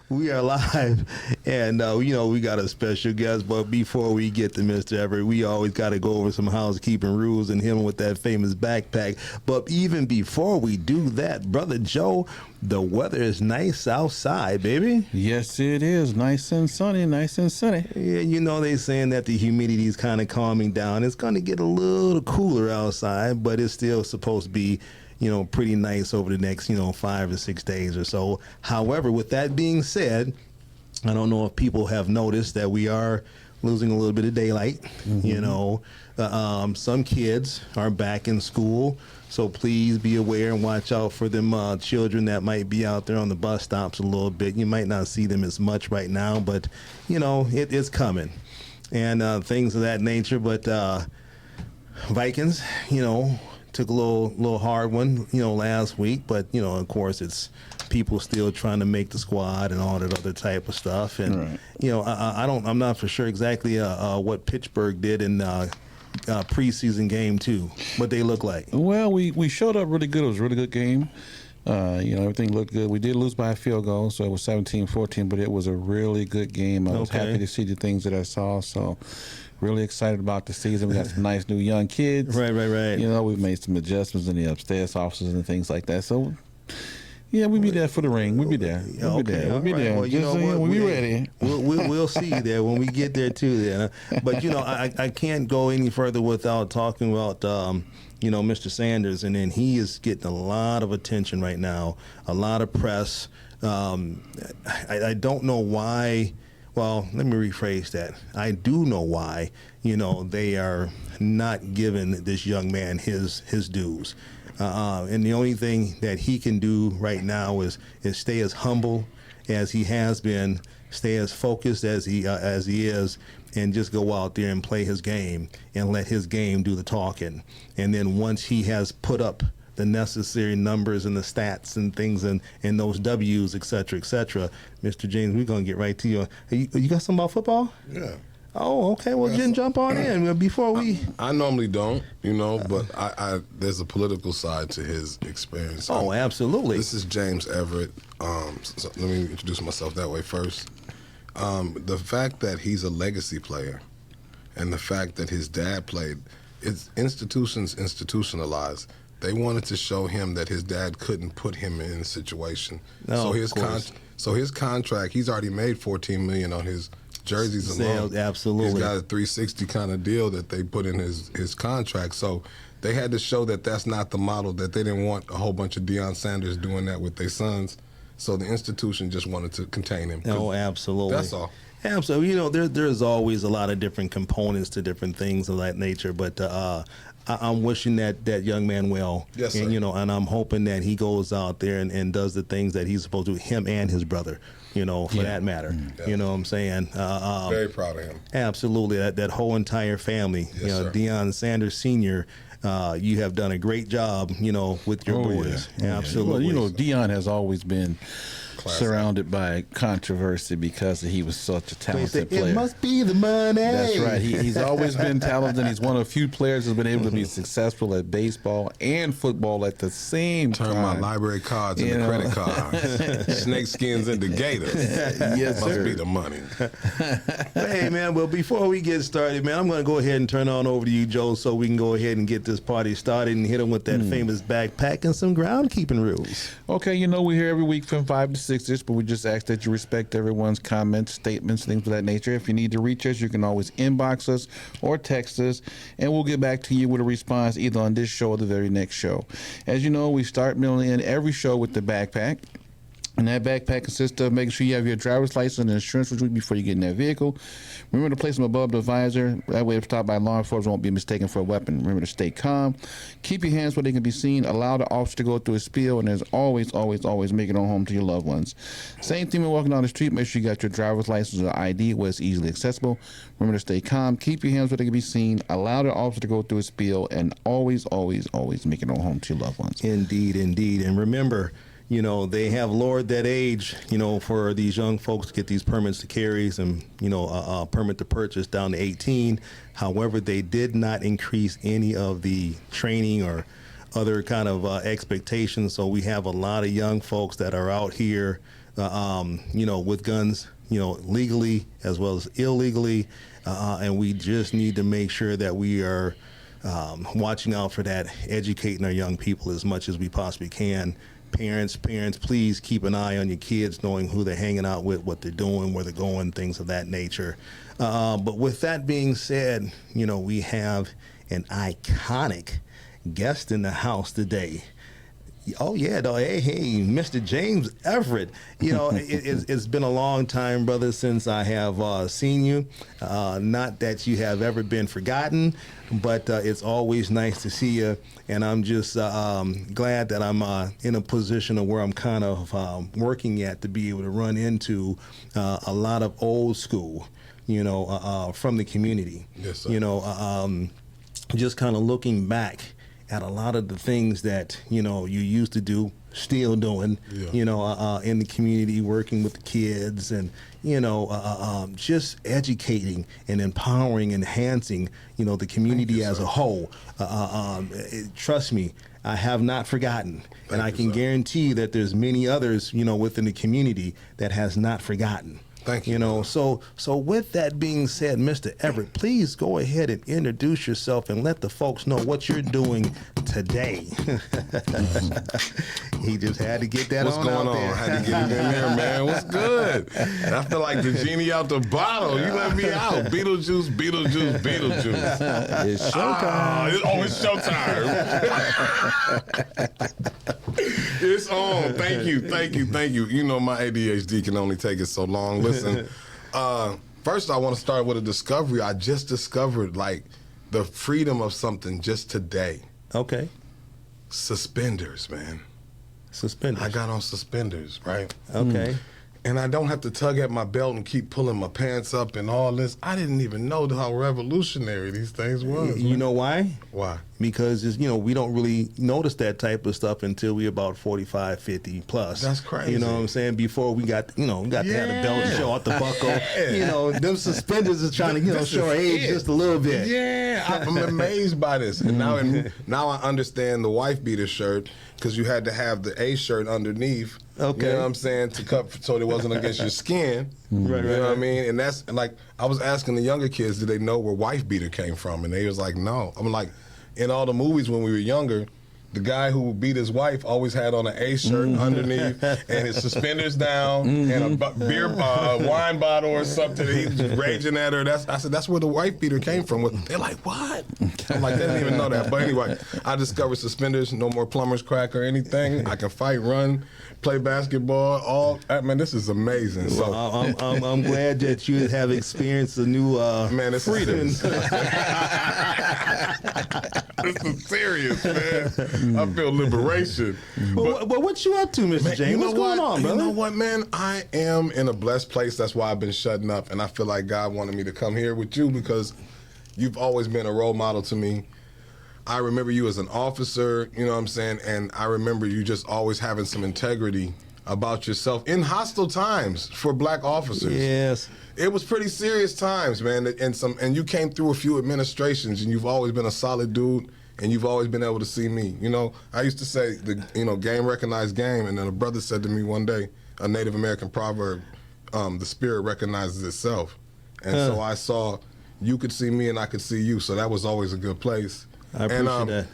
We are live, and we got a special guest. But before we get to Mr. Everett, we always got to go over some housekeeping rules and him with that famous backpack. But even before we do that, Brother Joe, the weather is nice outside, baby. Yes, it is. Nice and sunny, nice and sunny. Yeah, they saying that the humidity is kind of calming down. It's going to get a little cooler outside, but it's still supposed to be pretty nice over the next, 5 to 6 days or so. However, with that being said, I don't know if people have noticed that we are losing a little bit of daylight. Some kids are back in school, so please be aware and watch out for them children that might be out there on the bus stops a little bit. You might not see them as much right now, but, it is coming and things of that nature. But Vikings, took a little hard one, last week, but of course it's people still trying to make the squad and all that other type of stuff. And right. I'm not for sure exactly what Pittsburgh did in preseason game too, what they look like. Well, we showed up really good. It was a really good game. Everything looked good. We did lose by a field goal, so it was 17-14, but it was a really good game. I was happy to see the things that I saw, so really excited about the season. We got some nice new young kids. Right. We've made some adjustments in the upstairs offices and things like that, so yeah, we'll be there for the ring. We'll be there. We'll be there. Well, we'll be ready. We'll see you there when we get there too. Then, but I can't go any further without talking about Mr. Sanders, and then he is getting a lot of attention right now, a lot of press. I don't know why. Well, let me rephrase that. I do know why. They are not giving this young man his dues. And the only thing that he can do right now is stay as humble as he has been, stay as focused as he is, and just go out there and play his game and let his game do the talking. And then once he has put up the necessary numbers and the stats and things and those W's, et cetera, Mr. James, we're going to get right to you. You got something about football? Yeah. Oh, okay. Well, then jump on in before we. I normally don't, but I there's a political side to his experience. Oh, absolutely. This is James Everett. So let me introduce myself that way first. The fact that he's a legacy player, and the fact that his dad played, it's institutions institutionalized. They wanted to show him that his dad couldn't put him in a situation. No, so his contract, he's already made $14 million on his jerseys alone. Absolutely. He's got a 360 kind of deal that they put in his contract. So they had to show that that's not the model, that they didn't want a whole bunch of Deion Sanders doing that with their sons. So the institution just wanted to contain him. Oh, absolutely. That's all. Absolutely. There's always a lot of different components to different things of that nature, but I'm wishing that young man well. Yes, sir. And, and I'm hoping that he goes out there and does the things that he's supposed to do, him and his brother, for that matter. Mm-hmm. You know what I'm saying? Very proud of him. Absolutely. That whole entire family. Yes, sir. Deion Sanders Sr., you have done a great job, with your boys. Yeah. Absolutely. Well, Deion has always been surrounded by controversy because he was such a talented player. It must be the money. That's right. He's always been talented. He's one of the few players who's been able to be successful at baseball and football at the same time. Turn my library cards into credit cards. Snake skins into gators. Yes, must sir. be the money. Hey, man, well, before we get started, man, I'm going to go ahead and turn on over to you, Joe, so we can go ahead and get this party started and hit them with that famous backpack and some groundkeeping rules. Okay, we're here every week from 5 to 6, but we just ask that you respect everyone's comments, statements, things of that nature. If you need to reach us, you can always inbox us or text us, and we'll get back to you with a response either on this show or the very next show. As you know, we start, middle, and end every show with the backpack. And that backpack consists of making sure you have your driver's license and insurance with you before you get in that vehicle. Remember to place them above the visor. That way, if stopped by law enforcement, won't be mistaken for a weapon. Remember to stay calm. Keep your hands where they can be seen. Allow the officer to go through a spiel. And there's always make it on home to your loved ones. Same thing when walking down the street. Make sure you got your driver's license or ID where it's easily accessible. Remember to stay calm. Keep your hands where they can be seen. Allow the officer to go through a spiel. And always make it on home to your loved ones. Indeed. And remember, they have lowered that age, for these young folks to get these permits to carries and, permit to purchase down to 18. However, they did not increase any of the training or other kind of expectations. So we have a lot of young folks that are out here with guns, legally as well as illegally, and we just need to make sure that we are watching out for that, educating our young people as much as we possibly can. Parents, please keep an eye on your kids, knowing who they're hanging out with, what they're doing, where they're going, things of that nature. But with that being said, we have an iconic guest in the house today. Oh yeah, though. Hey, Mr. James Everett. It's been a long time, brother, since I have seen you. Not that you have ever been forgotten, but it's always nice to see you. And I'm just glad that I'm in a position of where I'm kind of working at to be able to run into a lot of old school, from the community. Yes, sir. Just kind of looking back at a lot of the things that you used to do, still doing, in the community, working with the kids, and just educating and empowering, enhancing, the community as a whole. Trust me, I have not forgotten, and I can guarantee that there's many others, within the community that has not forgotten. Thank you. So with that being said, Mr. Everett, please go ahead and introduce yourself and let the folks know what you're doing today. He just had to get that What's on going out on? there. I had to get it in there, man. What's good? I feel like the genie out the bottle. You let me out. Beetlejuice. It's showtime. It's showtime. It's on. Thank you. My ADHD can only take it so long. Listen, first I want to start with a discovery. I just discovered the freedom of something just today. Okay. Suspenders, man. Suspenders. I got on suspenders, right? Okay. And I don't have to tug at my belt and keep pulling my pants up and all this. I didn't even know how revolutionary these things was. You know why? Why? Because we don't really notice that type of stuff until we about 45, 50 plus. That's crazy. You know what I'm saying? Before we got to have the belt to show out the buckle. Them suspenders is trying to show our age just a little bit. Yeah, I'm amazed by this. And now I understand the wife beater shirt, because you had to have the A shirt underneath. Okay. You know what I'm saying? To cut so it wasn't against your skin. Right, you know right. what I mean? And that's I was asking the younger kids, did they know where wife beater came from? And they was like, no. I'm like, in all the movies when we were younger, the guy who beat his wife always had on an A shirt underneath and his suspenders down and a wine bottle or something. He was raging at her. I said, that's where the wife beater came from. They're like, what? I'm like, they didn't even know that. But anyway, I discovered suspenders, no more plumber's crack or anything. I can fight, run, play basketball. This is amazing. So I'm glad that you have experienced a new it's freedom. This is serious, man. I feel liberation. But what you up to, Mr. James? What's going on, brother? You know what, man? I am in a blessed place. That's why I've been shutting up. And I feel like God wanted me to come here with you because you've always been a role model to me. I remember you as an officer, you know what I'm saying? And I remember you just always having some integrity about yourself in hostile times for black officers. Yes. It was pretty serious times, man. And you came through a few administrations, and you've always been a solid dude, and you've always been able to see me. I used to say, game recognized game, and then a brother said to me one day, a Native American proverb, the spirit recognizes itself. And so I saw you could see me and I could see you, so that was always a good place. I appreciate that.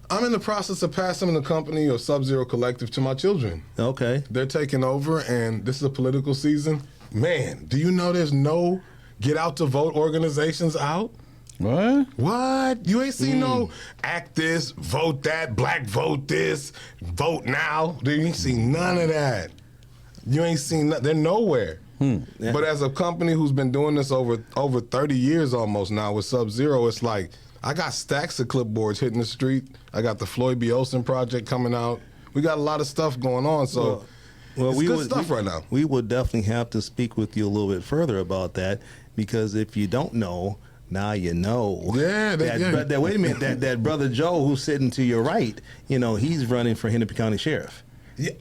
I'm in the process of passing the company of Sub-Zero Collective to my children. Okay. They're taking over, and this is a political season. Man, do you know there's no get out to vote organizations out? What? You ain't seen no act this, vote that, black vote this, vote now. You ain't seen none of that. You ain't seen they're nowhere. Yeah. But as a company who's been doing this over 30 years almost now with Sub-Zero, it's like I got stacks of clipboards hitting the street. I got the Floyd B. Olson project coming out. We got a lot of stuff going on, so it's good stuff right now. We would definitely have to speak with you a little bit further about that, because if you don't know, now you know. Yeah. Wait a minute, that brother Joe who's sitting to your right, he's running for Hennepin County Sheriff. Yeah,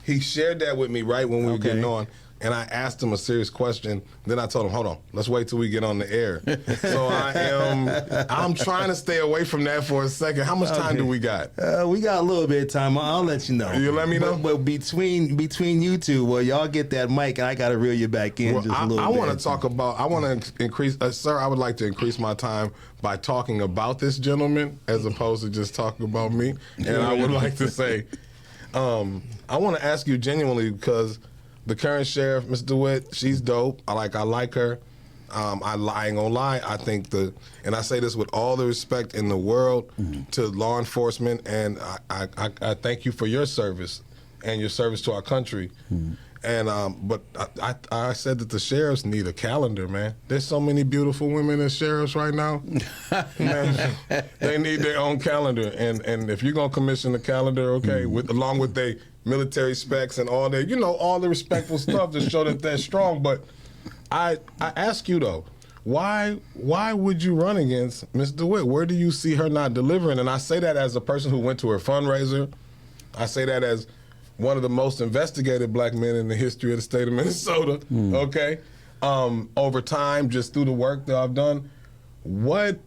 he shared that with me right when we were Okay. getting on. And I asked him a serious question. Then I told him, hold on, let's wait till we get on the air. So I'm trying to stay away from that for a second. How much time do we got? We got a little bit of time. I'll let you know. You let me know? But between you two, well, y'all get that mic, and I got to reel you back in Well, just a little bit. I want to increase, sir, I would like to increase my time by talking about this gentleman as opposed to just talking about me. And I would like to say, I want to ask you genuinely because the current sheriff, Ms. DeWitt, she's dope. I like her. I ain't gonna lie. I think and I say this with all the respect in the world to law enforcement, and I thank you for your service and your service to our country. And but I said that the sheriffs need a calendar, man. There's so many beautiful women as sheriffs right now. Man, they need their own calendar, and if you're gonna commission a calendar, okay, along with their military specs and all that, all the respectful stuff to show that they're strong. But I ask you though, why would you run against Ms. DeWitt? Where do you see her not delivering? And I say that as a person who went to her fundraiser. I say that as one of the most investigated black men in the history of the state of Minnesota. Okay, over time, just through the work that I've done, what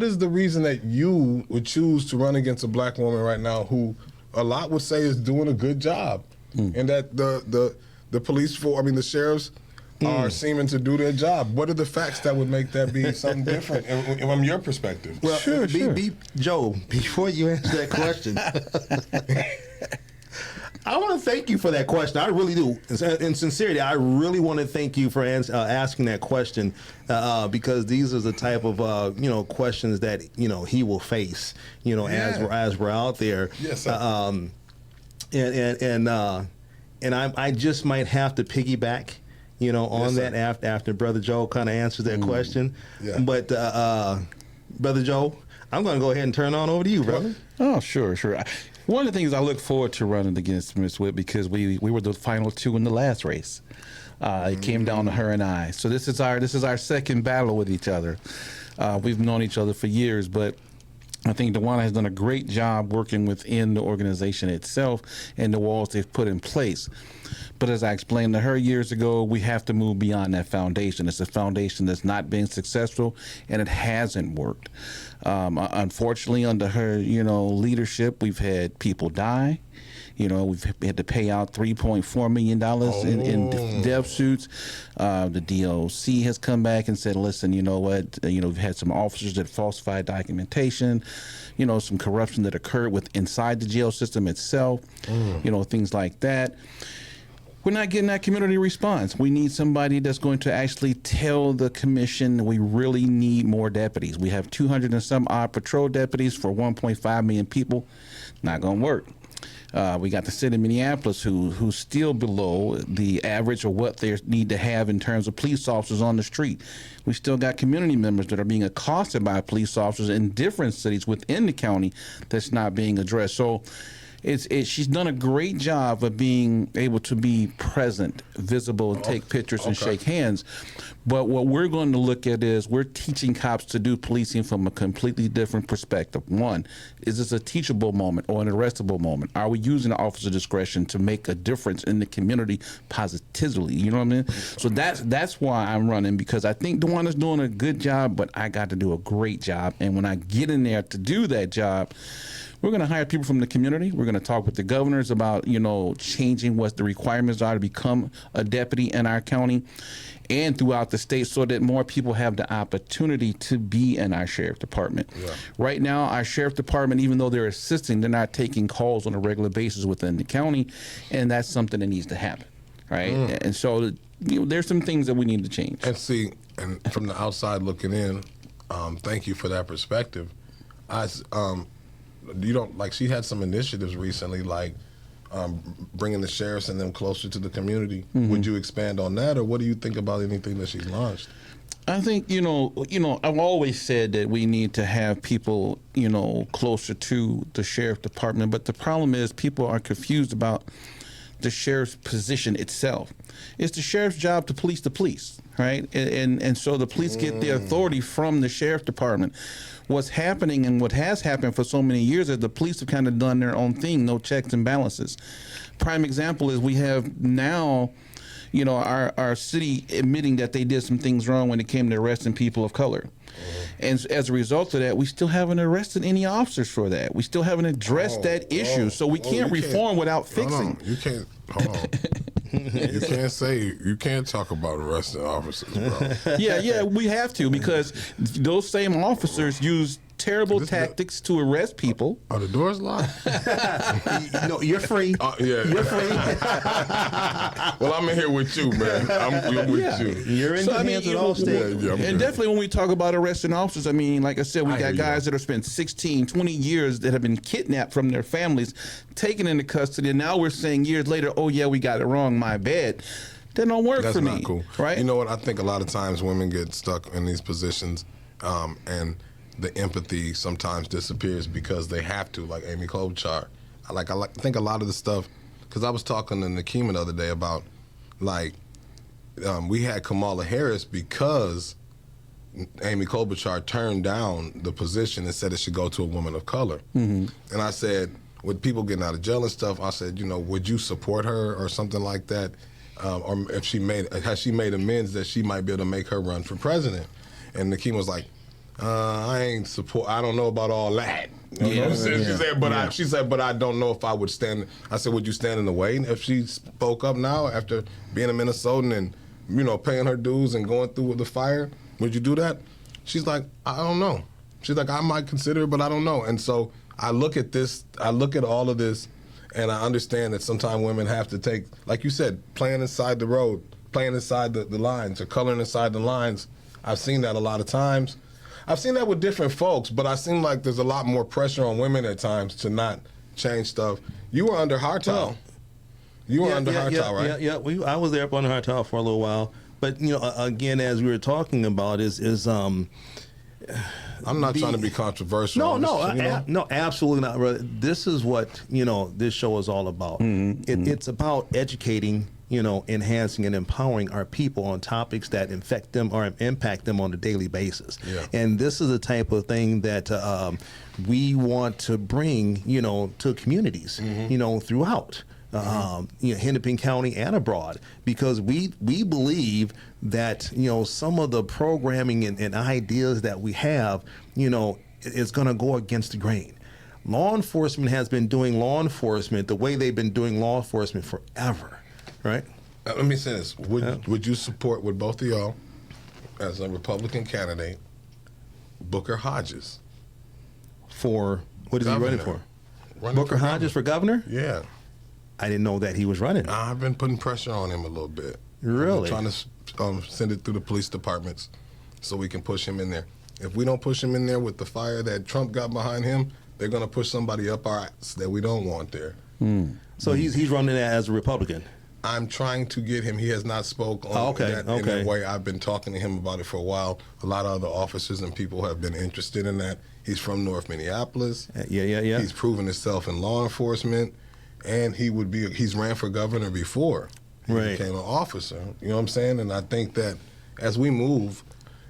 is the reason that you would choose to run against a black woman right now who a lot would say is doing a good job, and that the police the sheriffs are seeming to do their job? What are the facts that would make that be something different from your perspective? Well, Sure. Joe, before you answer that question, I want to thank you for that question. I really do. In sincerity, I really want to thank you for asking that question because these are the type of questions that he will face as we're out there. Yes, sir. And I just might have to piggyback on that after Brother Joe kind of answers that question. Yeah. But Brother Joe, I'm going to go ahead and turn on over to you, brother. Oh, sure. One of the things I look forward to running against Ms. Witt because we were the final two in the last race. It came down to her and I. So this is our second battle with each other. We've known each other for years, but I think DeWanna has done a great job working within the organization itself and the walls they've put in place. But as I explained to her years ago, we have to move beyond that foundation. It's a foundation that's not been successful, and it hasn't worked. Unfortunately, under her, leadership, we've had people die. We've had to pay out $3.4 million in death suits. The DOC has come back and said, listen, you know what? We've had some officers that falsified documentation, some corruption that occurred inside the jail system itself, things like that. We're not getting that community response. We need somebody that's going to actually tell the commission we really need more deputies. We have 200 and some odd patrol deputies for 1.5 million people. Not going to work. We got the city of Minneapolis who's still below the average of what they need to have in terms of police officers on the street. We still got community members that are being accosted by police officers in different cities within the county that's not being addressed. So she's done a great job of being able to be present, visible, and take pictures and shake hands. But what we're going to look at is we're teaching cops to do policing from a completely different perspective. One, is this a teachable moment or an arrestable moment? Are we using the officer discretion to make a difference in the community positively? You know what I mean? So that's why I'm running, because I think DeWanna's doing a good job, but I got to do a great job. And when I get in there to do that job, we're going to hire people from the community. We're going to talk with the governors about, changing what the requirements are to become a deputy in our county and throughout the state so that more people have the opportunity to be in our sheriff department. Yeah. Right now, our sheriff department, even though they're assisting, they're not taking calls on a regular basis within the county, and that's something that needs to happen, right? And so there's some things that we need to change. And see, and from the outside looking in, thank you for that perspective. She had some initiatives recently, like bringing the sheriffs and them closer to the community. Mm-hmm. Would you expand on that, or what do you think about anything that she's launched? I think, I've always said that we need to have people, closer to the sheriff department. But the problem is people are confused about the sheriff's position itself. It's the sheriff's job to police the police. right? And so the police get their authority from the sheriff department. What's happening and what has happened for so many years is the police have kind of done their own thing, no checks and balances. Prime example is we have now, you know, our city admitting that they did some things wrong when it came to arresting people of color. And as a result of that, we still haven't arrested any officers for that. We still haven't addressed that issue. So we can't reform without fixing. You can't. Hold on. You can't talk about arresting officers, bro. Yeah, we have to, because those same officers use terrible tactics to arrest people. Are the doors locked? No, you're free. Yeah. You're free. Well, I'm in here with you, man. I'm with you. You're in the hands of all states. Yeah, and definitely when we talk about arresting officers, I mean, like I said, we got guys that have spent 16, 20 years that have been kidnapped from their families, taken into custody, and now we're saying years later, oh yeah, we got it wrong, my bad. That don't work for me. That's not cool. Right? You know what? I think a lot of times women get stuck in these positions, and the empathy sometimes disappears because they have to, like Amy Klobuchar. I think a lot of the stuff, because I was talking to Nakima the other day about, like, we had Kamala Harris because Amy Klobuchar turned down the position and said it should go to a woman of color. And I said, with people getting out of jail and stuff, I said, you know, would you support her or something like that? Or if has she made amends that she might be able to make her run for president? And Nakima was like, I don't know about all that. You know what I'm saying? She said, but I don't know if I would stand. I said, would you stand in the way if she spoke up now after being a Minnesotan and, you know, paying her dues and going through the fire? Would you do that? She's like, I don't know. She's like, I might consider it, but I don't know. And so I look at this, I look at all of this, and I understand that sometimes women have to take, like you said, playing inside the road, playing inside the lines, or coloring inside the lines. I've seen that a lot of times. I've seen that with different folks, but I seem like there's a lot more pressure on women at times to not change stuff. You were under Hartel. Right? Yeah. I was there up under Hartel for a little while. But, you know, again, as we were talking about, I'm not trying to be controversial. No, absolutely not, brother. This is what, you know, this show is all about. It's about educating, you know, enhancing and empowering our people on topics that infect them or impact them on a daily basis. Yeah. And this is the type of thing that we want to bring, you know, to communities, you know, throughout. You know, Hennepin County and abroad, because we believe that, you know, some of the programming and ideas that we have, you know, is going to go against the grain. Law enforcement has been doing law enforcement the way they've been doing law enforcement forever, right? Let me say this: would you support, with both of y'all, as a Republican candidate, Booker Hodges? For what is governor. he running for? Booker Hodges for governor? Yeah. I didn't know that he was running. I've been putting pressure on him a little bit. Really? Trying to send it through the police departments so we can push him in there. If we don't push him in there with the fire that Trump got behind him, they're going to push somebody up our ass that we don't want there. So he's running as a Republican. I'm trying to get him. He has not spoke on in that way. I've been talking to him about it for a while. A lot of other officers and people have been interested in that. He's from North Minneapolis. Yeah. He's proven himself in law enforcement. And he's ran for governor before he became an officer. You know what I'm saying? And I think that as we move,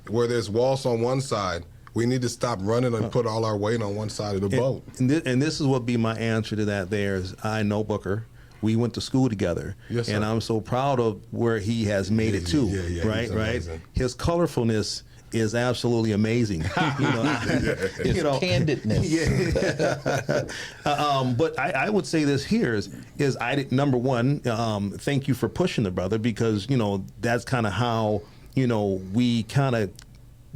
where there's walls on one side, we need to stop running and put all our weight on one side of the boat. And this is what be my answer to that. I know Booker. We went to school together. Yes, sir. And I'm so proud of where he has made it to. Right. His colorfulness is absolutely amazing. His candidness. But I would say this here is number one, thank you for pushing the brother, because, you know, that's kind of how, you know, we kind of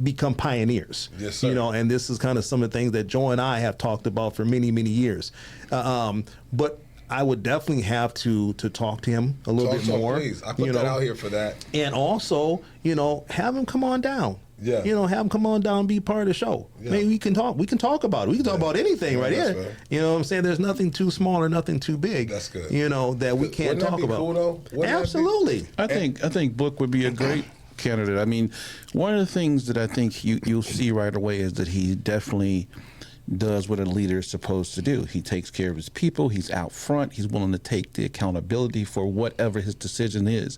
become pioneers. Yes, sir. You know, and this is kind of some of the things that Joe and I have talked about for many, many years. But I would definitely have to talk to him a little bit more. Please, I put that out here for that. And also, you know, have him come on down. Yeah. You know, have him come on down and be part of the show. Yeah. Maybe we can talk about it. We can talk about anything right here. Right. You know what I'm saying? There's nothing too small or nothing too big. That's good. You know, that we can't talk about. Cool, though? Absolutely. I think Book would be a great candidate. I mean, one of the things that I think you'll see right away is that he definitely does what a leader is supposed to do. He takes care of his people. He's out front. He's willing to take the accountability for whatever his decision is.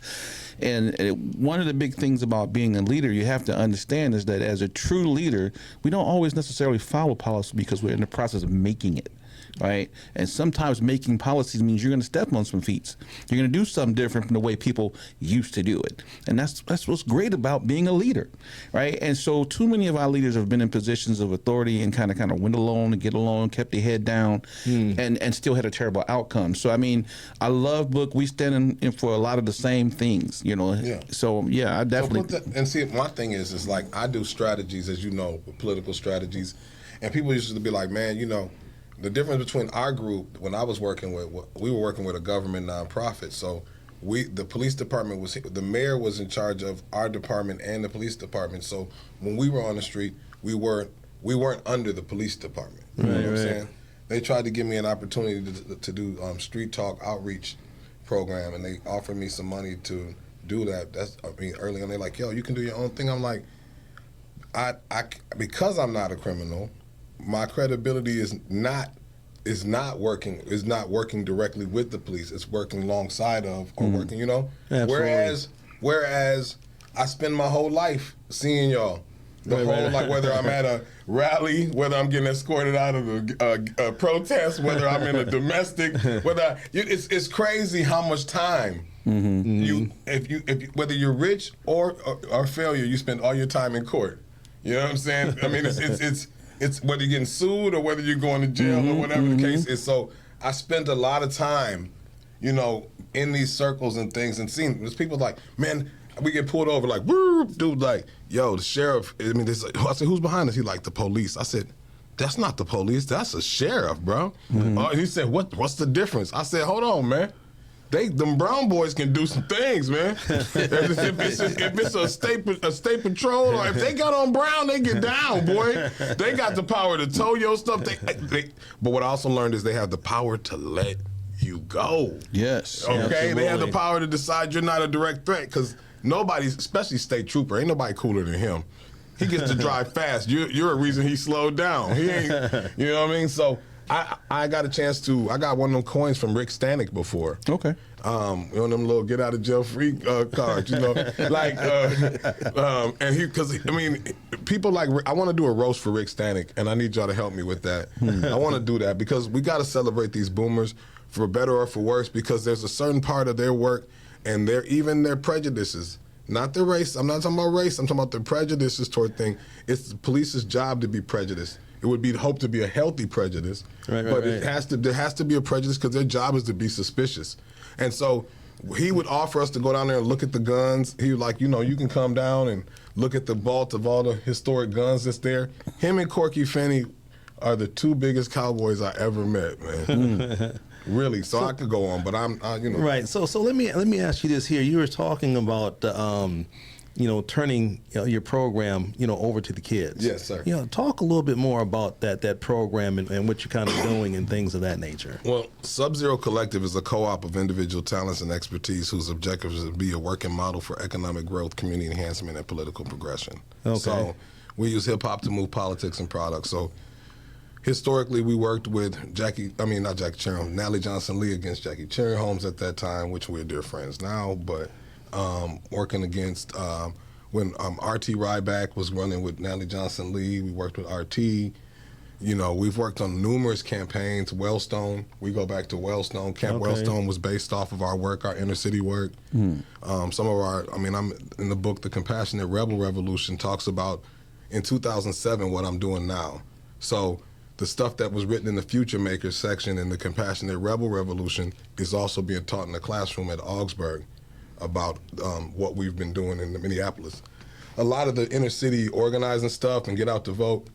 And one of the big things about being a leader you have to understand is that as a true leader, we don't always necessarily follow policy because we're in the process of making it. Right? And sometimes making policies means you're going to step on some feet. You're going to do something different from the way people used to do it. And that's what's great about being a leader, right? And so too many of our leaders have been in positions of authority and kind of went along and get along, kept their head down, and still had a terrible outcome. So, I mean, I love Book. We stand in for a lot of the same things, you know. Yeah. So, yeah, I definitely. And see, my thing is like I do strategies, as you know, political strategies. And people used to be like, man, you know, the difference between our group, when I was working with, we were working with a government nonprofit. So the police department the mayor was in charge of our department and the police department. So when we were on the street, we weren't under the police department. You know what I'm saying? They tried to give me an opportunity to do street talk outreach program, and they offered me some money to do that. Early on, they're like, yo, you can do your own thing. I'm like, because I'm not a criminal, my credibility is not working directly with the police. It's working alongside of or working, you know. Absolutely. Whereas I spend my whole life seeing y'all. Like whether I'm at a rally, whether I'm getting escorted out of a protest, whether I'm in a domestic, it's crazy how much time whether you're rich or failure, you spend all your time in court. You know what I'm saying? I mean, it's whether you're getting sued or whether you're going to jail or whatever the case is. So I spent a lot of time, you know, in these circles and things and seeing there's people like, man, we get pulled over like, woo, dude, like, yo, the sheriff. I mean, I said, who's behind us? He like, the police. I said, that's not the police. That's a sheriff, bro. He said, what's the difference? I said, hold on, man. Them brown boys can do some things, man. if it's a state patrol, or if they got on brown, they get down, boy. They got the power to tow your stuff. But what I also learned is they have the power to let you go. Yes. Okay? Absolutely. They have the power to decide you're not a direct threat, because nobody, especially state trooper, ain't nobody cooler than him. He gets to drive fast. You're a reason he slowed down. He ain't, you know what I mean? So I got a chance I got one of them coins from Rick Stanek before. Okay. One of them little get out of jail free cards, you know, like, and because I mean, people like, I want to do a roast for Rick Stanek, and I need y'all to help me with that. I want to do that because we got to celebrate these boomers for better or for worse, because there's a certain part of their work and their prejudices. Not the race. I'm not talking about race. I'm talking about the prejudices toward things. It's the police's job to be prejudiced. It would be hoped to be a healthy prejudice, but there has to be a prejudice because their job is to be suspicious. And so he would offer us to go down there and look at the guns. He was like, you know, you can come down and look at the vault of all the historic guns that's there. Him and Corky Finney are the two biggest cowboys I ever met, man. Really, so I could go on, but you know. Right. So let me ask you this here. You were talking about you know, turning your program, you know, over to the kids. Yes, sir. You know, talk a little bit more about that program and what you're kind of doing and things of that nature. Well, Sub-Zero Collective is a co-op of individual talents and expertise whose objective is to be a working model for economic growth, community enhancement, and political progression. Okay. So we use hip-hop to move politics and products. So historically, we worked with Nally Johnson Lee against Jackie Cherry Holmes at that time, which we're dear friends now, but working against when RT Ryback was running with Nally Johnson Lee, we worked with RT. You know, we've worked on numerous campaigns. Wellstone, we go back to Wellstone. Camp Wellstone was based off of our work, our inner city work. Some of I'm in the book, The Compassionate Rebel Revolution, talks about in 2007 what I'm doing now. So the stuff that was written in the Future Makers section in the Compassionate Rebel Revolution is also being taught in the classroom at Augsburg about what we've been doing in Minneapolis. A lot of the inner city organizing stuff and get out to vote,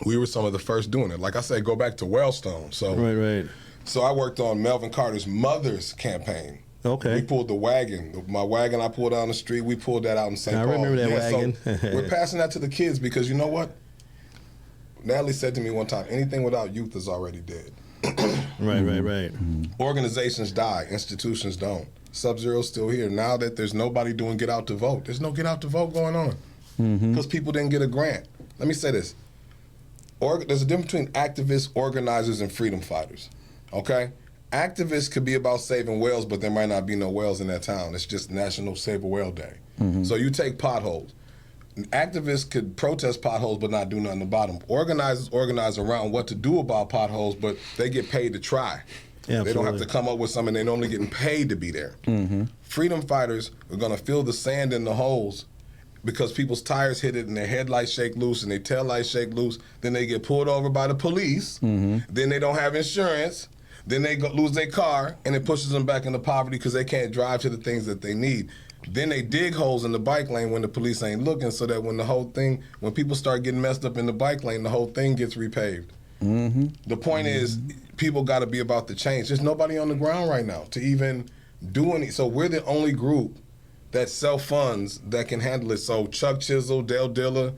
we were some of the first doing it. Like I said, go back to Wellstone. So, right. So I worked on Melvin Carter's mother's campaign. Okay. We pulled the wagon. My wagon I pulled down the street, we pulled that out in St. Paul. I remember that wagon. So we're passing that to the kids because you know what? Natalie said to me one time, anything without youth is already dead. Right. Organizations die, institutions don't. Sub-Zero's still here. Now that there's nobody doing get out to vote, there's no get out to vote going on because people didn't get a grant. Let me say this. there's a difference between activists, organizers, and freedom fighters. Okay? Activists could be about saving whales, but there might not be no whales in that town. It's just National Save a Whale Day. So you take potholes. Activists could protest potholes but not do nothing about them. Organizers organize around what to do about potholes, but they get paid to try. Yeah, they don't have to come up with something. They're normally getting paid to be there. Freedom fighters are going to fill the sand in the holes because people's tires hit it and their headlights shake loose and their taillights shake loose. Then they get pulled over by the police. Then they don't have insurance. Then they lose their car, and it pushes them back into poverty because they can't drive to the things that they need. Then they dig holes in the bike lane when the police ain't looking, so that when people start getting messed up in the bike lane, the whole thing gets repaved. The point is, people got to be about the change. There's nobody on the ground right now to even do any. So we're the only group that self-funds that can handle it. So Chuck Chisel, Dale Dilla,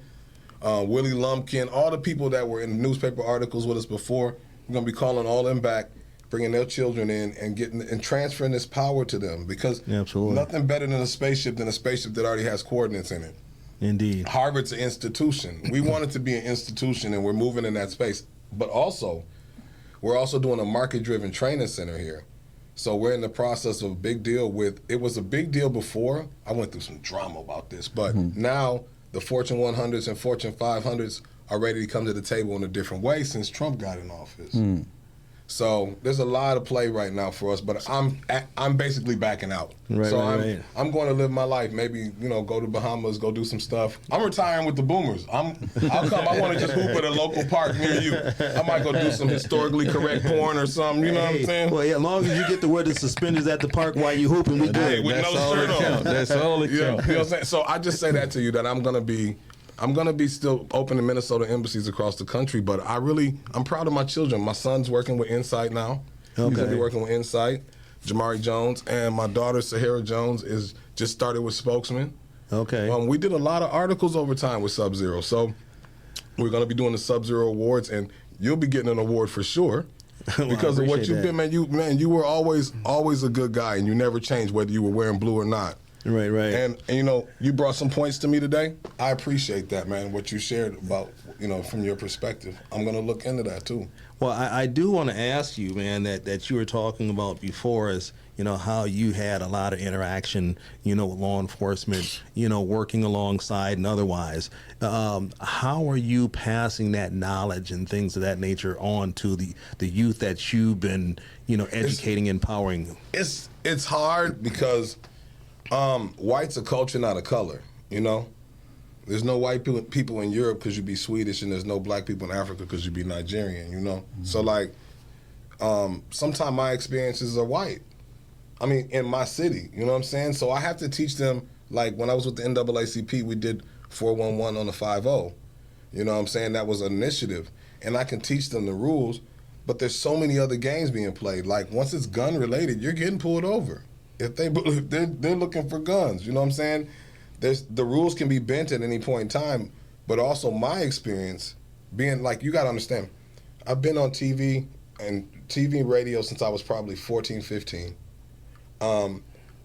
Willie Lumpkin, all the people that were in newspaper articles with us before, we're going to be calling all them back, bringing their children in and transferring this power to them, because nothing better than a spaceship that already has coordinates in it. Indeed. Harvard's an institution. We want it to be an institution, and we're moving in that space. But also, we're also doing a market-driven training center here. So we're in the process of a big deal with, it was a big deal before. I went through some drama about this, but now the Fortune 100s and Fortune 500s are ready to come to the table in a different way since Trump got in office. So there's a lot of play right now for us, but I'm basically backing out. I'm going to live my life. Maybe go to Bahamas, go do some stuff. I'm retiring with the Boomers. I'll come. I want to just hoop at a local park near you. I might go do some historically correct porn or something. You know what I'm saying? Well, yeah, as long as you get to wear the suspenders at the park while you hooping, we good. With no shirt on. That's all it counts. You know what I'm saying? So I just say that to you, that I'm gonna be still open to Minnesota embassies across the country, but I'm proud of my children. My son's working with Insight now. He's gonna be working with Insight, Jamari Jones, and my daughter Sahara Jones is just started with Spokesman. We did a lot of articles over time with Sub-Zero, so we're gonna be doing the Sub-Zero Awards, and you'll be getting an award for sure. Because of what you've been, man. You were always a good guy, and you never changed whether you were wearing blue or not. Right. And you brought some points to me today. I appreciate that, man, what you shared about, from your perspective. I'm going to look into that, too. Well, I do want to ask you, man, that you were talking about before is, how you had a lot of interaction, with law enforcement, working alongside and otherwise. How are you passing that knowledge and things of that nature on to the youth that you've been, educating, empowering? It's hard because white's a culture, not a color, There's no white people in Europe because you'd be Swedish, and there's no black people in Africa because you'd be Nigerian, So, sometimes my experiences are white. I mean, in my city, you know what I'm saying? So I have to teach them, like when I was with the NAACP, we did 411 on the 5-0. You know what I'm saying? That was an initiative. And I can teach them the rules, but there's so many other games being played. Like, once it's gun-related, you're getting pulled over. If they're looking for guns, you know what I'm saying? The rules can be bent at any point in time, but also my experience being, like, you got to understand, I've been on TV and radio since I was probably 14, 15.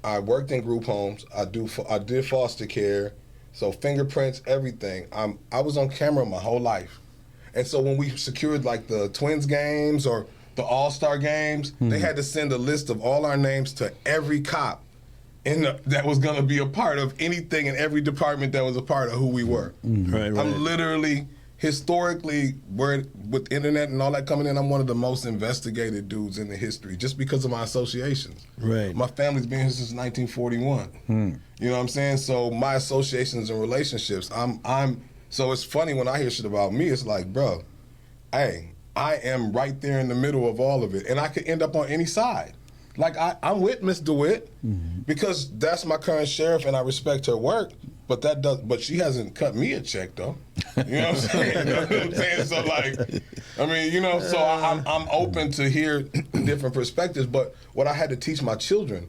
I worked in group homes. I did foster care, so fingerprints, everything. I was on camera my whole life. And so when we secured, like, the Twins games or the All-Star games, they had to send a list of all our names to every cop that was going to be a part of anything in every department that was a part of who we were. Right. I'm literally, historically, with internet and all that coming in, I'm one of the most investigated dudes in the history just because of my associations. Right. My family's been here since 1941. You know what I'm saying? So my associations and relationships, so it's funny when I hear shit about me, it's like, bro, hey, I am right there in the middle of all of it, and I could end up on any side. Like, I'm with Miss DeWitt because that's my current sheriff, and I respect her work. But she hasn't cut me a check though. You know what I'm saying? You know what I'm saying? So, like, I mean, so I'm open to hear different perspectives. But what I had to teach my children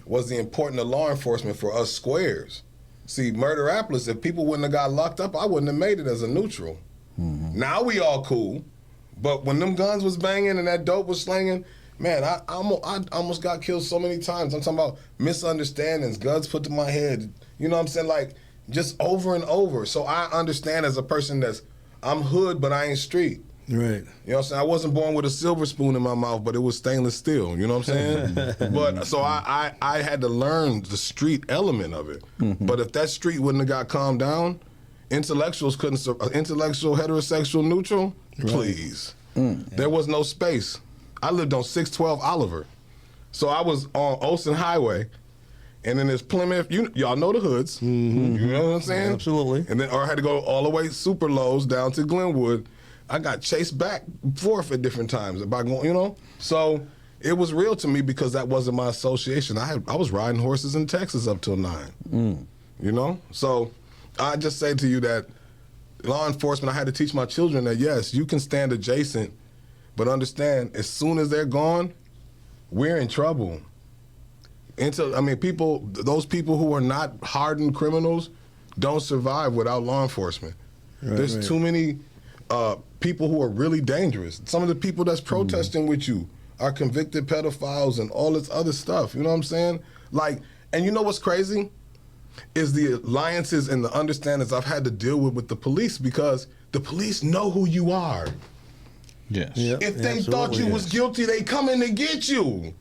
was the importance of law enforcement for us squares. See, Murderapolis, if people wouldn't have got locked up, I wouldn't have made it as a neutral. Now we all cool. But when them guns was banging and that dope was slinging, man, I almost got killed so many times. I'm talking about misunderstandings, guns put to my head. You know what I'm saying? Like, just over and over. So I understand as a person I'm hood, but I ain't street. Right. You know what I'm saying? I wasn't born with a silver spoon in my mouth, but it was stainless steel. You know what I'm saying? But so I had to learn the street element of it. But if that street wouldn't have got calmed down, intellectuals couldn't intellectual, heterosexual, neutral, please. There was no space. I lived on 612 Oliver. So I was on Olsen Highway. And then there's Plymouth. Y'all know the hoods. You know what I'm saying? Absolutely. And then or I had to go all the way super lows down to Glenwood. I got chased back forth at different times by going, you know. So it was real to me because that wasn't my association. I was riding horses in Texas up till 9. You know. So I just say to you that law enforcement. I had to teach my children that yes, you can stand adjacent, but understand as soon as they're gone, we're in trouble. Those people who are not hardened criminals don't survive without law enforcement. There's too many people who are really dangerous. Some of the people that's protesting with you are convicted pedophiles and all this other stuff. You know what I'm saying? Like, and you know what's crazy? Is the alliances and the understandings I've had to deal with the police because the police know who you are. Yes. Yep, If they thought you was guilty, they come in to get you.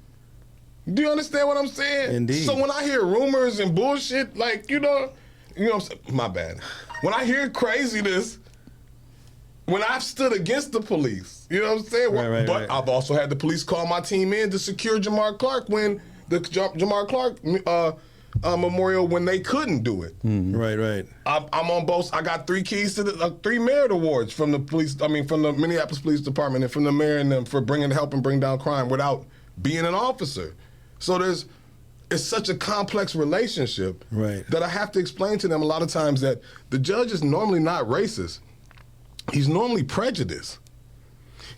Do you understand what I'm saying? Indeed. So when I hear rumors and bullshit, like, you know what I'm saying? My bad. When I hear craziness, when I've stood against the police, you know what I'm saying? But I've also had the police call my team in to secure Jamar Clark when the Jamar Clark memorial when they couldn't do it. Right. I'm on both. I got 3 keys to the 3 merit awards from the police. I mean, from the Minneapolis Police Department and from the mayor and them for helping bring down crime without being an officer. So it's such a complex relationship that I have to explain to them a lot of times that the judge is normally not racist. He's normally prejudiced.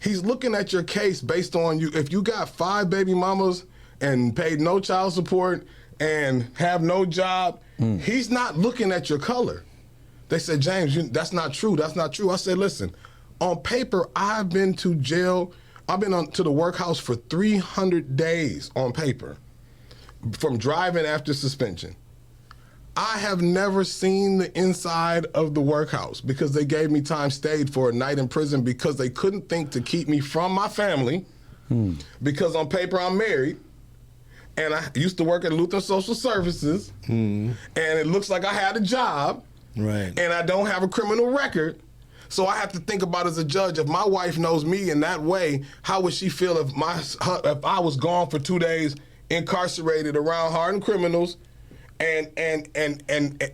He's looking at your case based on you. If you got 5 baby mamas and paid no child support and have no job, he's not looking at your color. They said, James, that's not true. That's not true. I said, listen, on paper, I've been to jail. I've been to the workhouse for 300 days on paper from driving after suspension. I have never seen the inside of the workhouse because they gave me time stayed for a night in prison because they couldn't think to keep me from my family because on paper I'm married and I used to work at Lutheran Social Services and it looks like I had a job and I don't have a criminal record. So I have to think about as a judge, if my wife knows me in that way, how would she feel if I was gone for 2 days, incarcerated around hardened criminals, and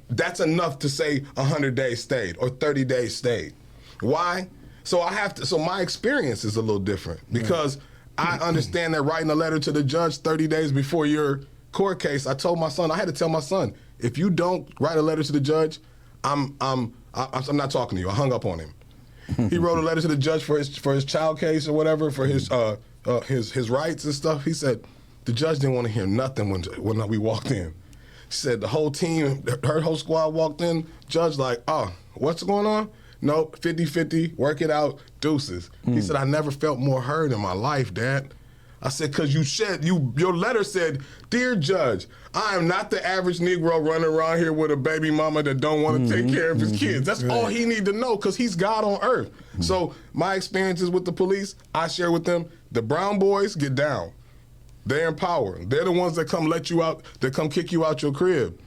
that's enough to say 100 days stayed or 30 days stayed. Why? So my experience is a little different because I understand that writing a letter to the judge 30 days before your court case, I had to tell my son, if you don't write a letter to the judge, I'm not talking to you. I hung up on him. He wrote a letter to the judge for his child case or whatever, for his rights and stuff. He said the judge didn't want to hear nothing when we walked in. He said the whole team, her whole squad walked in. Judge like, oh, what's going on? No, 50-50, work it out, deuces. He said, I never felt more heard in my life, Dad. I said, because your letter said, Dear Judge, I am not the average Negro running around here with a baby mama that don't want to take care of his kids. That's all he need to know because he's God on earth. So my experiences with the police, I share with them. The brown boys get down. They're in power. They're the ones that come let you out, that come kick you out your crib.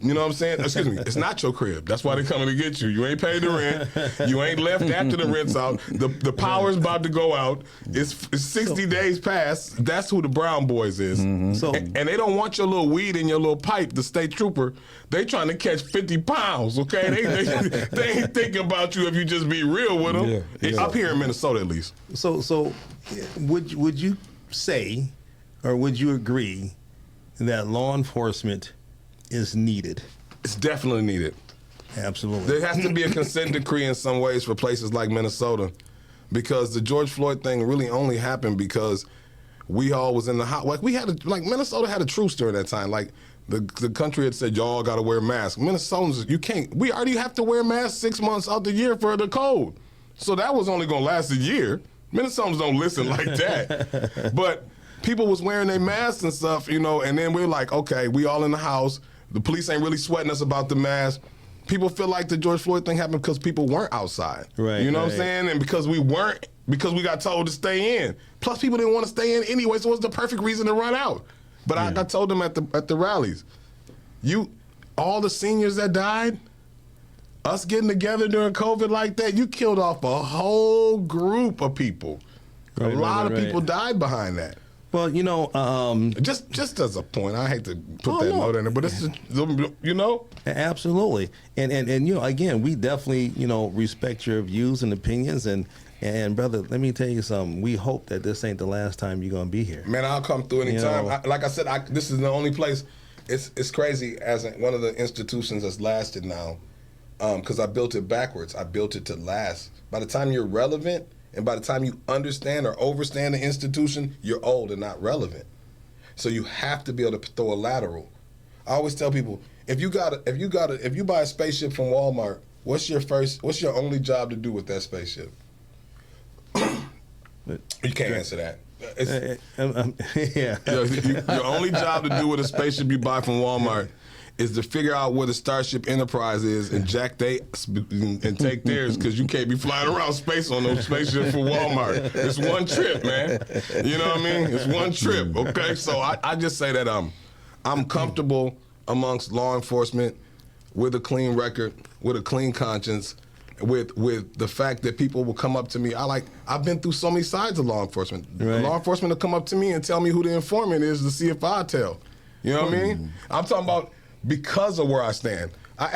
You know what I'm saying? Excuse me, it's not your crib. That's why they're coming to get you. You ain't paid the rent. You ain't left after the rent's out. The power's about to go out. It's 60 days past. That's who the brown boys is. So, and they don't want your little weed in your little pipe, the state trooper. They trying to catch 50 pounds, okay? They ain't thinking about you if you just be real with them. Up here in Minnesota, at least. So would you say, or would you agree that law enforcement is needed? It's definitely needed. Absolutely. There has to be a consent decree in some ways for places like Minnesota because the George Floyd thing really only happened because we all was in the house. Like Minnesota had a truce during that time. Like the country had said, y'all got to wear masks. Minnesotans, you can't. We already have to wear masks 6 months out the year for the cold. So that was only going to last a year. Minnesotans don't listen like that. But people was wearing their masks and stuff, and then we're like, okay, we all in the house. The police ain't really sweating us about the mask. people feel like the George Floyd thing happened because people weren't outside. Right. You know what I'm saying? And because we got told to stay in. Plus, people didn't want to stay in anyway, so it was the perfect reason to run out. But I told them at the rallies, all the seniors that died, us getting together during COVID like that, you killed off a whole group of people. A lot of people died behind that. Well, just as a point, I hate to put that note in there, but it's absolutely, and again, we definitely respect your views and opinions, and brother, let me tell you something. We hope that this ain't the last time you're gonna be here. Man, I'll come through anytime. Like I said, this is the only place. It's crazy as one of the institutions that's lasted now, because I built it backwards. I built it to last. By the time you're relevant. And by the time you understand or overstand the institution, you're old and not relevant. So you have to be able to throw a lateral. I always tell people, if you buy a spaceship from Walmart, what's your only job to do with that spaceship? You can't answer that. Your only job to do with a spaceship you buy from Walmart is to figure out where the Starship Enterprise is and and take theirs, because you can't be flying around space on those spaceships for Walmart. It's one trip, man. You know what I mean? It's one trip, okay? So I just say that I'm comfortable amongst law enforcement with a clean record, with a clean conscience, with the fact that people will come up to me. I've been through so many sides of law enforcement. Right. Law enforcement will come up to me and tell me who the informant is to see if I tell. You know what I mean? I'm talking about because of where I stand. I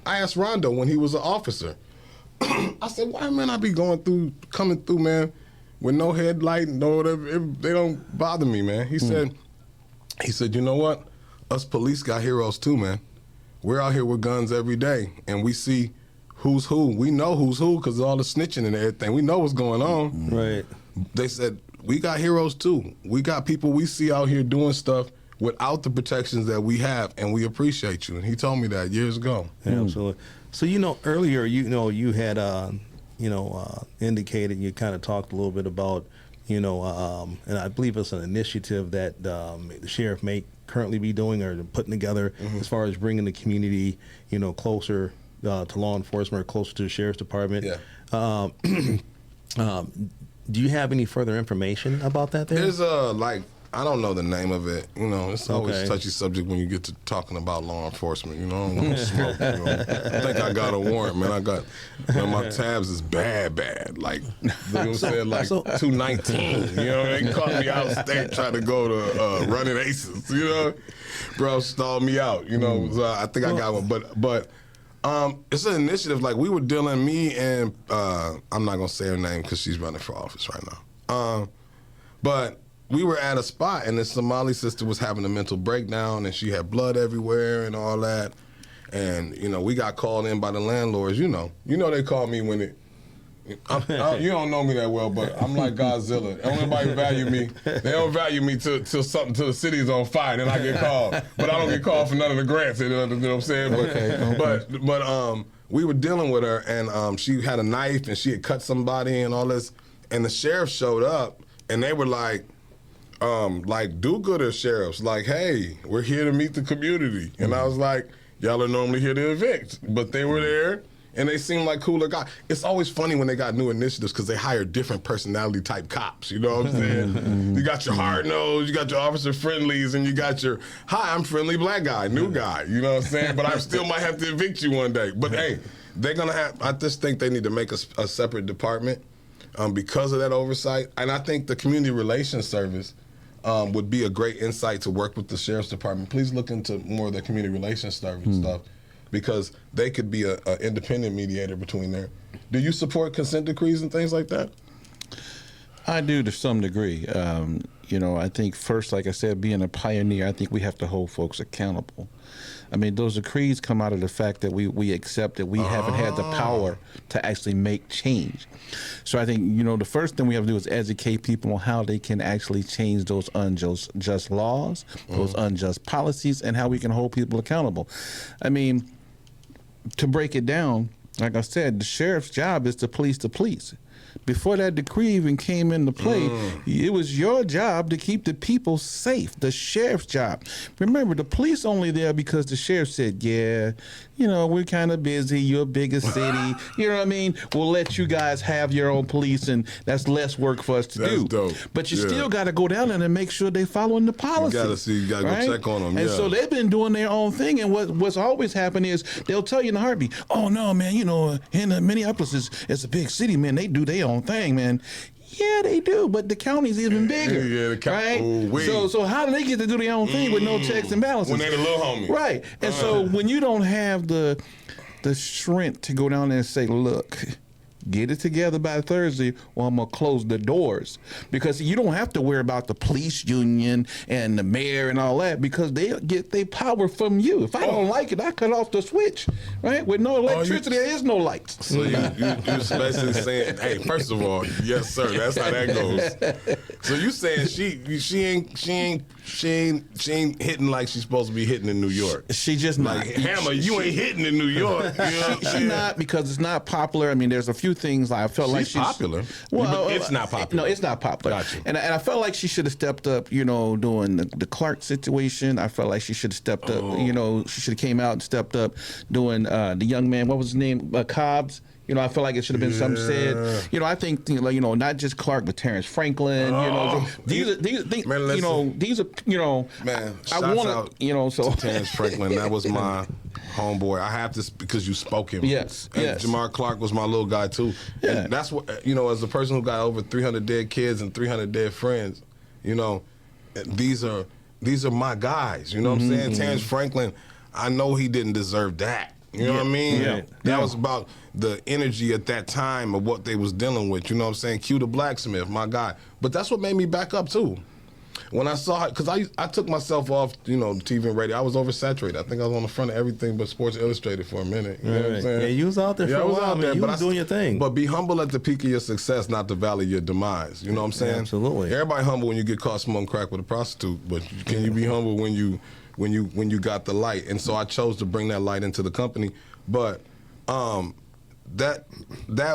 asked Rondo when he was an officer. I said, why, man, I be coming through, man, with no headlight, no whatever. They don't bother me, man. He said, you know what? Us police got heroes too, man. We're out here with guns every day, and we see who's who. We know who's who because of all the snitching and everything. We know what's going on. Right. They said, we got heroes too. We got people we see out here doing stuff without the protections that we have, and we appreciate you. And he told me that years ago. Yeah, absolutely. So, earlier, you had, indicated, you kind of talked a little bit about, and I believe it's an initiative that the sheriff may currently be doing or putting together as far as bringing the community, closer to law enforcement or closer to the sheriff's department. Yeah. Do you have any further information about that there? There's I don't know the name of it. It's always a touchy subject when you get to talking about law enforcement. I don't want to smoke. I think I got a warrant, man. My tabs is bad. Like, said like 219. They caught me out of state trying to go to running aces. Bro, stalled me out. So I think I got one, but. It's an initiative. Like, we were dealing, me and I'm not gonna say her name because she's running for office right now. But we were at a spot, and this Somali sister was having a mental breakdown, and she had blood everywhere and all that. And we got called in by the landlords. They call me when it. You don't know me that well, but I'm like Godzilla. Don't nobody value me. They don't value me till the city's on fire, then I get called. But I don't get called for none of the grants. You know what I'm saying? But we were dealing with her, and she had a knife, and she had cut somebody and all this. And the sheriff showed up, and they were like do-gooder sheriffs, like, hey, we're here to meet the community. And I was like, y'all are normally here to evict. But they were there. And they seem like cooler guys. It's always funny when they got new initiatives because they hire different personality type cops. You know what I'm saying? You got your hard nose, you got your officer friendlies, and you got your, hi, I'm friendly black guy, new guy. You know what I'm saying? But I still might have to evict you one day. But hey, they're going to have, I just think they need to make a separate department because of that oversight. And I think the community relations service would be a great insight to work with the sheriff's department. Please look into more of the community relations service stuff, because they could be an independent mediator between there. Do you support consent decrees and things like that? I do to some degree. I think first, like I said, being a pioneer, I think we have to hold folks accountable. I mean, those decrees come out of the fact that we accept that we haven't had the power to actually make change. So I think, the first thing we have to do is educate people on how they can actually change those unjust laws, those unjust policies, and how we can hold people accountable. I mean, to break it down, like I said, the sheriff's job is to police the police. before that decree even came into play, it was your job to keep the people safe, the sheriff's job. Remember, the police only there because the sheriff said, yeah, you know, we're kind of busy, you're a bigger city, you know what I mean? We'll let you guys have your own police, and that's less work for us to do. Dope. But you still got to go down there and make sure they're following the policy. You got to go check on them, And so they've been doing their own thing, and what's always happened is they'll tell you in a heartbeat, oh, no, man, you know, in Minneapolis, it's a big city, man, they do their own thing, man. Yeah, they do, but the county's even bigger. Yeah, right? So how do they get to do their own thing with no checks and balances? When they the little homie. Right. And so when you don't have the strength to go down there and say, look, get it together by Thursday or I'm going to close the doors. Because you don't have to worry about the police union and the mayor and all that, because they get their power from you. If I don't like it, I cut off the switch, right? With no electricity, there is no lights. So you basically saying, hey, first of all, yes, sir, that's how that goes. So you saying she ain't hitting like she's supposed to be hitting in New York. She just not. Like, Hammer, you ain't hitting in New York. You know she not, because it's not popular. I mean, there's a few things I felt like she's popular. Well, it's not popular. No, it's not popular. Gotcha. And I felt like she should have stepped up, you know, doing the Clark situation. I felt like she should have stepped up, you know, she should have came out and stepped up doing the young man, what was his name, Cobbs. You know, I feel like it should have been something said. You know, I think, you know, not just Clark, but Terrence Franklin. You know, these man, you know, these are, you know, man. I want to, you know, so Terrence Franklin, that was my homeboy. I have to, because you spoke him. Yes. Jamar Clark was my little guy too. Yeah. And that's what, you know, as a person who got over 300 dead kids and 300 dead friends, you know, these are my guys. You know what I'm saying? Terrence Franklin, I know he didn't deserve that. You know what I mean? Yeah. That was about the energy at that time of what they was dealing with. You know what I'm saying? Q the blacksmith, my guy. But that's what made me back up too. When I saw it, because I took myself off, you know, TV and radio. I was oversaturated. I think I was on the front of everything but Sports Illustrated for a minute. You know what I'm saying? Yeah, you was out there for a while, man. You was doing your thing. But be humble at the peak of your success, not the valley of your demise. You know what I'm saying? Absolutely. Everybody humble when you get caught smoking crack with a prostitute, but can you be humble when you got the light? And so I chose to bring that light into the company. But that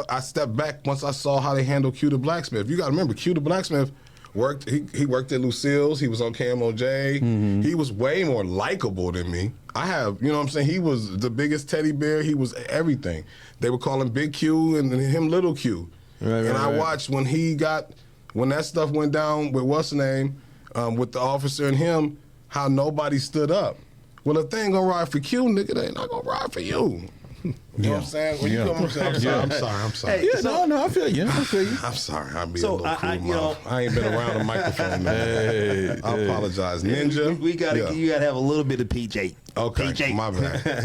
I stepped back once I saw how they handled Q the blacksmith. You got to remember, Q the blacksmith worked. He worked at Lucille's. He was on KMOJ. He was way more likable than me. You know what I'm saying? He was the biggest teddy bear. He was everything. They would call him Big Q and him Little Q. Right, I watched when that stuff went down with what's the name, with the officer and him, how nobody stood up. Well, if they ain't gonna ride for Q, nigga, they ain't not gonna ride for you. You know what I'm saying? When you come, I'm sorry. Hey, no, I feel you. I'm sorry. I'll be a little cool. I ain't been around a microphone. Hey, I apologize, Ninja. You gotta have a little bit of PJ. Okay, PJ.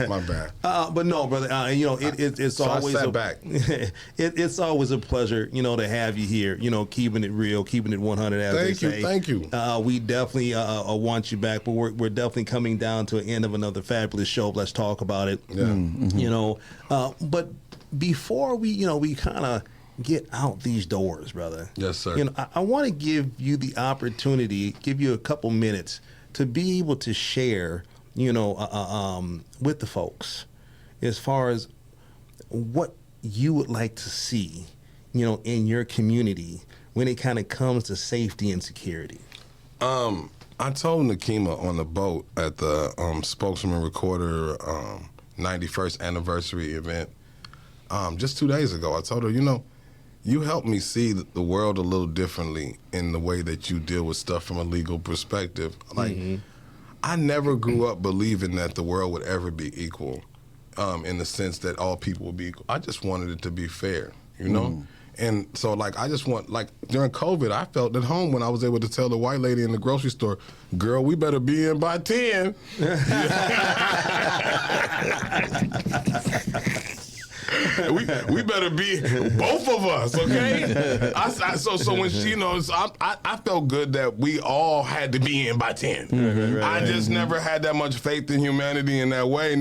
my bad. But no, brother. You know, it's so always I sat back. It's always a pleasure, you know, to have you here. You know, keeping it real, keeping it 100. As they say. Thank you. We definitely want you back, but we're definitely coming down to an end of another fabulous show. Let's talk about it. Yeah. You know, but before we kind of get out these doors, brother. Yes, sir. You know, I want to give you the opportunity, give you a couple minutes to be able to share, you know, with the folks as far as what you would like to see, you know, in your community when it kind of comes to safety and security. I told Nakima on the boat at the Spokesman Recorder 91st anniversary event just 2 days ago. I told her, you know, you helped me see the world a little differently in the way that you deal with stuff from a legal perspective. Like, I never grew up believing that the world would ever be equal in the sense that all people would be equal. I just wanted it to be fair, you know? And so, like, I just want, like, during COVID, I felt at home when I was able to tell the white lady in the grocery store, girl, we better be in by 10. we better be, both of us, okay? So when she knows, I felt good that we all had to be in by 10. I just never had that much faith in humanity in that way.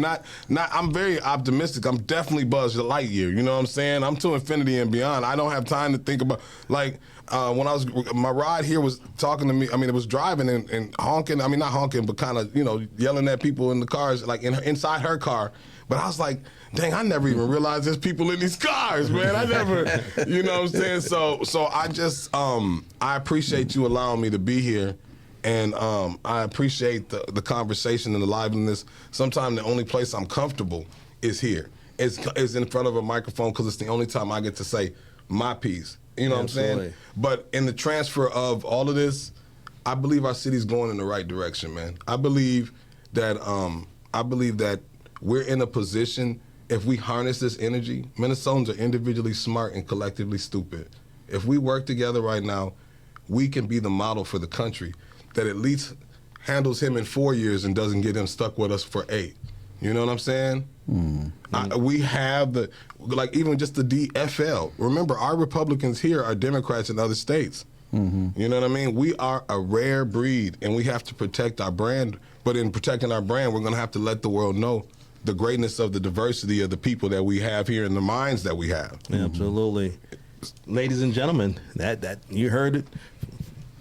I'm very optimistic. I'm definitely Buzz Lightyear, you know what I'm saying? I'm to infinity and beyond. I don't have time to think about, like, when I was my ride here was talking to me. I mean, it was driving and honking. I mean, not honking, but kind of yelling at people in the cars, like inside her car. But I was like, dang, I never even realized there's people in these cars, man. I never, you know what I'm saying? So I just I appreciate you allowing me to be here. And I appreciate the conversation and the liveliness. Sometimes the only place I'm comfortable is here. Is in front of a microphone because it's the only time I get to say my piece. You know what I'm saying? But in the transfer of all of this, I believe our city's going in the right direction, man. I believe that we're in a position, if we harness this energy, Minnesotans are individually smart and collectively stupid. If we work together right now, we can be the model for the country that at least handles him in 4 years and doesn't get him stuck with us for 8. You know what I'm saying? We have even just the DFL. Remember, our Republicans here are Democrats in other states. You know what I mean? We are a rare breed, and we have to protect our brand. But in protecting our brand, we're going to have to let the world know the greatness of the diversity of the people that we have here and the minds that we have. Absolutely. Ladies and gentlemen, that you heard it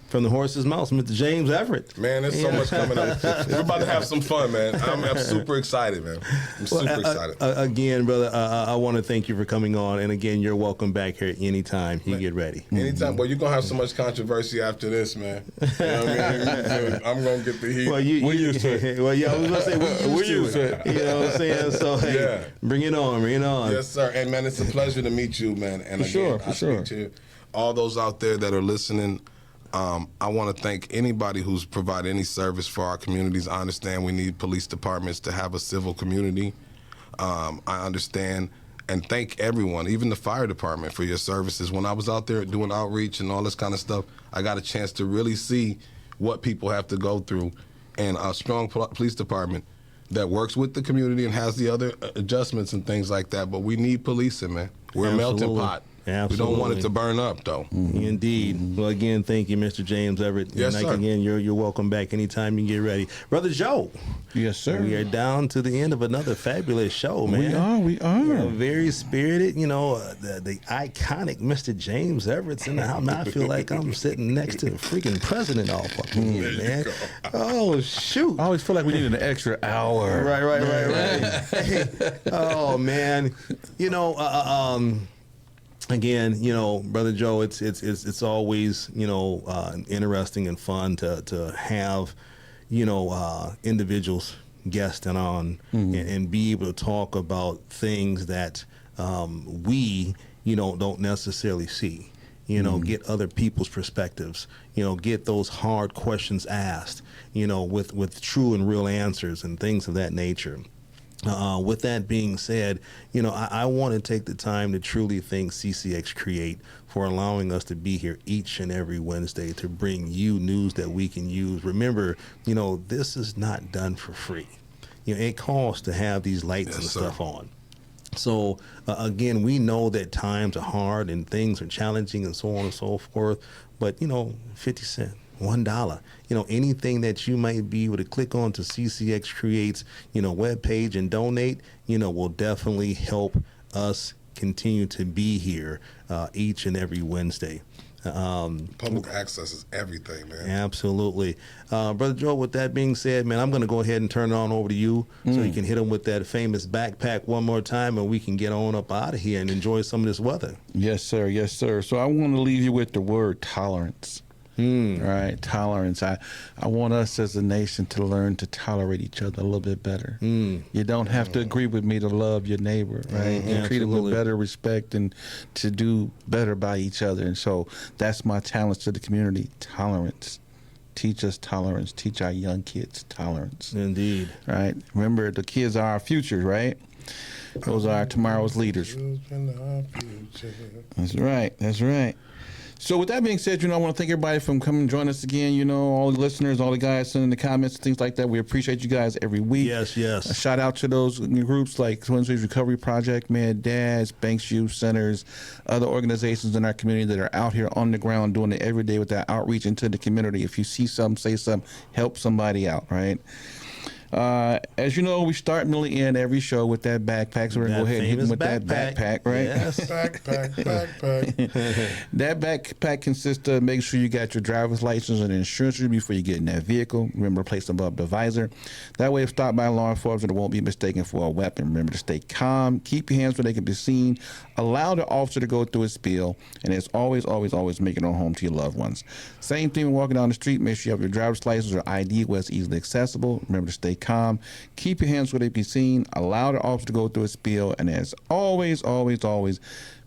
from the horse's mouth, Mr. James Everett. Man, there's so much coming up. We're about to have some fun, man. I'm super excited, man. I'm super excited. Again, brother, I want to thank you for coming on. And again, you're welcome back here anytime you get ready. Anytime. Well, you're going to have so much controversy after this, man. You know what I mean? I'm going to get the heat. Well, we used to it. Well, yeah, I was going to say we used to it. You know what I'm saying? So, hey, bring it on, bring it on. Yes, sir. And, man, it's a pleasure to meet you, man. And again, I speak to all those out there that are listening. I want to thank anybody who's provided any service for our communities. I understand we need police departments to have a civil community. I understand and thank everyone, even the fire department, for your services. When I was out there doing outreach and all this kind of stuff, I got a chance to really see what people have to go through. And a strong police department that works with the community and has the other adjustments and things like that. But we need policing, man. We're a melting pot. Absolutely. We don't want it to burn up, though. Indeed. Well, again, thank you, Mr. James Everett. Yes, and sir. Again, you're welcome back anytime you get ready. Brother Joe. Yes, sir. We are down to the end of another fabulous show, man. We are. Very spirited. The iconic Mr. James Everett's in the house. I feel like I'm sitting next to the freaking president all fucking here, man. Oh, shoot. I always feel like we need an extra hour. Right. Oh, man. Again, Brother Joe, it's always, interesting and fun to have, individuals guest on and be able to talk about things that we, don't necessarily see. Get other people's perspectives, get those hard questions asked, with true and real answers and things of that nature. With that being said, I want to take the time to truly thank CCX Create for allowing us to be here each and every Wednesday to bring you news that we can use. Remember, this is not done for free. It costs to have these lights and stuff on. So, again, we know that times are hard and things are challenging and so on and so forth. But, 50 cents. $1, anything that you might be able to click on to CCX Create's, webpage and donate, will definitely help us continue to be here each and every Wednesday. Public access is everything, man. Absolutely. Brother Joe, with that being said, man, I'm going to go ahead and turn it on over to you so you can hit him with that famous backpack one more time and we can get on up out of here and enjoy some of this weather. Yes, sir. Yes, sir. So I want to leave you with the word tolerance. Right, tolerance. I want us as a nation to learn to tolerate each other a little bit better. You don't have to agree with me to love your neighbor, right? And treat them with better respect and to do better by each other. And so that's my challenge to the community: tolerance. Teach us tolerance. Teach our young kids tolerance. Indeed. Right. Remember, the kids are our future, right? Those are tomorrow's leaders. That's right. That's right. So with that being said, I want to thank everybody for coming and joining us again. All the listeners, all the guys sending the comments, things like that. We appreciate you guys every week. Yes. A shout out to those groups like Twin Cities Recovery Project, Mad Dads, Banks Youth Centers, other organizations in our community that are out here on the ground doing it every day with that outreach into the community. If you see something, say something, help somebody out, right? As you know, we start, middle, and end every show with that backpack. So we're going to go ahead and hit them with that backpack, right? Yes. Backpack. That backpack consists of making sure you got your driver's license and insurance before you get in that vehicle. Remember, place them above the visor. That way, if stopped by law enforcement, it won't be mistaken for a weapon. Remember to stay calm. Keep your hands where they can be seen. Allow the officer to go through his spiel. And as always, make it on home to your loved ones. Same thing when walking down the street. Make sure you have your driver's license or ID where it's easily accessible. Remember to stay calm. Keep your hands where they be seen. Allow the officer to go through his spiel. And as always,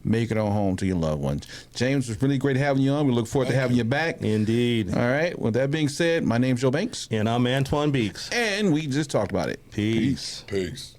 make it on home to your loved ones. James, it was really great having you on. We look forward to having you back. Indeed. All right. With that being said, my name's Joe Banks. And I'm Anthijuan Beeks. And we just talked about it. Peace. Peace.